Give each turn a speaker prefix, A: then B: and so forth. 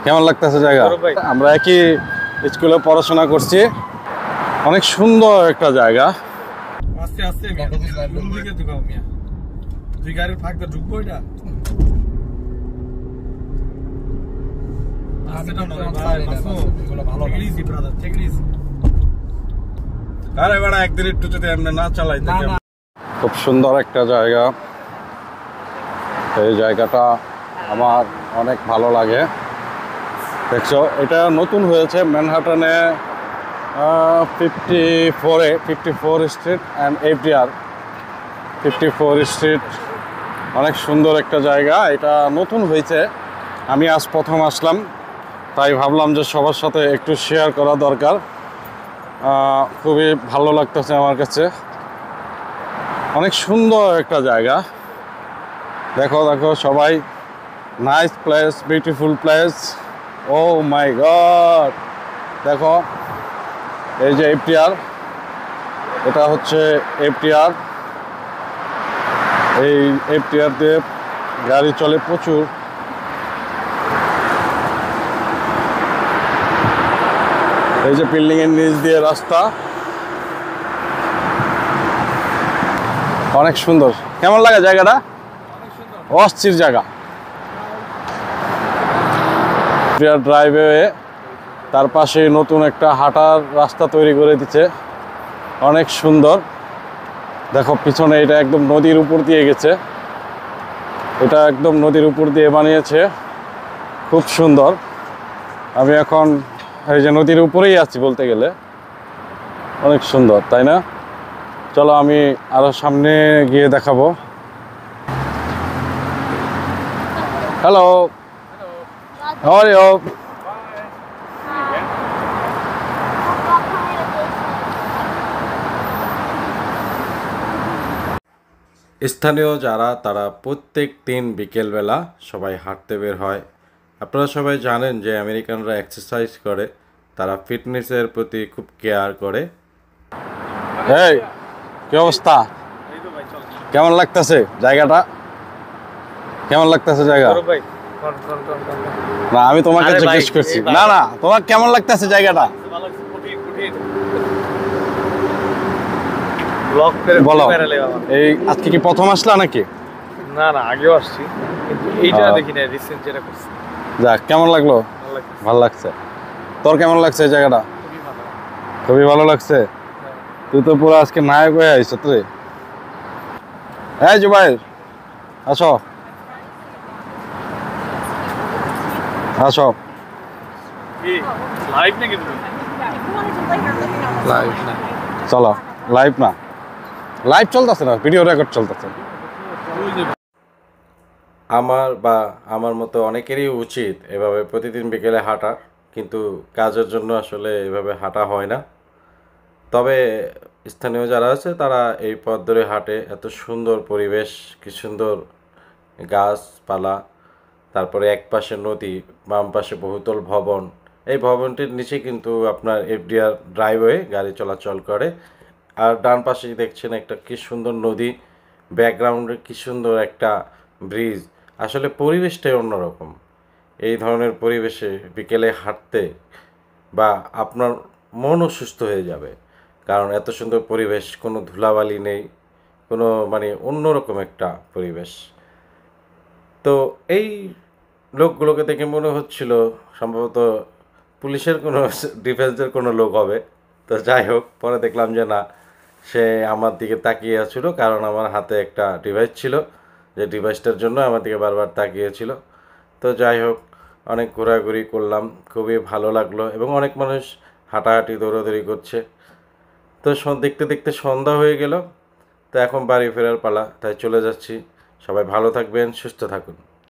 A: কেমন লাগতেছে জায়গা? আমরা একই স্কুলে পড়াশোনা করছি, অনেক সুন্দর একটা জায়গা।
B: আস্তে আস্তে কোন দিকে ঢুকাও মিয়া? তুই গাড়ির ফাঁকটা ঢুকবো এটা? আরে বাড়া একদিন একটু যদি এমনি না চালাই।
A: খুব সুন্দর একটা জায়গা, এই জায়গাটা আমার অনেক ভালো লাগে। দেখছো, এটা নতুন হয়েছে ম্যানহাটনে 54 স্ট্রিট অ্যান্ড এফডিআর 54 স্ট্রিট। অনেক সুন্দর একটা জায়গা, এটা নতুন হয়েছে। আমি আজ প্রথম আসলাম, তাই ভাবলাম যে সবার সাথে একটু শেয়ার করা দরকার। খুবই ভালো লাগতেছে আমার কাছে, অনেক সুন্দর একটা জায়গা। দেখো দেখো সবাই, নাইস প্লেস, বিউটিফুল প্লেস। ও মাই গড, দেখো এই যে এফটিআর, এটা হচ্ছে এফটিআর। এই এফটিআর দিয়ে গাড়ি চলে প্রচুর। এই যে বিল্ডিং এর নিচ দিয়ে রাস্তা, অনেক সুন্দর। কেমন লাগে জায়গাটা? অস্থির জায়গা। ড্রাইভওয়ে, তার পাশে নতুন একটা হাঁটার রাস্তা তৈরি করে দিচ্ছে, অনেক সুন্দর। দেখো পিছনে, এটা একদম নদীর উপর দিয়ে গেছে, এটা একদম নদীর উপর দিয়ে বানিয়েছে, খুব সুন্দর। আমি এখন এই যে নদীর উপরেই আছি বলতে গেলে, অনেক সুন্দর, তাই না? চলো আমি আরো সামনে গিয়ে দেখাবো। Hello, how are you? স্থানীয় যারা, তারা প্রত্যেক দিন বিকেলবেলা সবাই হাঁটতে বের হয়। আপনারা সবাই জানেন যে আমেরিকানরা এক্সারসাইজ করে, তারা ফিটনেসের প্রতি খুব কেয়ার করে। এই কি অবস্থা? কেমন লাগতেছে জায়গাটা? কেমন লাগতেছে জায়গা? না, আমি তোমাকে জিজ্ঞেস করছি। না না, তোমার কেমন লাগতেছে জায়গাটা? বলো। এই আজকে কি প্রথম আসলা নাকি?
B: না না, আগেও আসছি, কিন্তু এইটা দেখি না, রিসেন্ট যেটা করছি।
A: যাক, কেমন লাগলো? ভালো লাগছে। তোর কেমন লাগছে এই জায়গাটা? খুবই ভালো লাগছে। তুই তো পুরো আজকে নায়ক হয়ে আইছ তুই। এই জুবাইর, আসো আসো।
B: লাইভ নাকি? লাইভ না,
A: চলো। লাইভ না, লাইভ চলতেছে না, ভিডিও রেকর্ড চলতেছে। আমার মতো অনেকেরই উচিত এভাবে প্রতিদিন বিকেলে হাঁটা, কিন্তু কাজের জন্য আসলে এভাবে হাঁটা হয় না। তবে স্থানীয় যারা আছে তারা এই পথ ধরে হাঁটে। এত সুন্দর পরিবেশ, কি সুন্দর গাছপালা, তারপরে এক পাশে নদী, বাম পাশে বহুতল ভবন। এই ভবনটির নিচে কিন্তু আপনার এফডিআর ড্রাইভওয়ে গাড়ি চলাচল করে। আর ডান পাশে দেখছেন একটা কি সুন্দর নদী, ব্যাকগ্রাউন্ডে কি সুন্দর একটা ব্রিজ। আসলে পরিবেশটাই অন্যরকম। এই ধরনের পরিবেশে বিকেলে হাঁটতে বা আপনার মনও সুস্থ হয়ে যাবে, কারণ এত সুন্দর পরিবেশ, কোনো ধুলাবালি নেই, কোনো মানে অন্যরকম একটা পরিবেশ। তো এই লোকগুলোকে দেখে মনে হচ্ছিল সম্ভবত পুলিশের কোনো ডিফেন্সের কোনো লোক হবে। তো যাই হোক, পরে দেখলাম যে না, সে আমার দিকে তাকিয়ে ছিল, কারণ আমার হাতে একটা ডিভাইস ছিল, যে ডিভাইসটার জন্য আমার দিকে বারবার তাকিয়েছিল। তো যাই হোক, অনেক ঘোরাঘুরি করলাম, খুবই ভালো লাগলো, এবং অনেক মানুষ হাঁটাহাঁটি দৌড়াদৌড়ি করছে। তো দেখতে দেখতে সন্ধ্যা হয়ে গেল। তো এখন বাড়ি ফেরার পালা, তাই চলে যাচ্ছি। সবাই ভালো থাকবেন, সুস্থ থাকুন।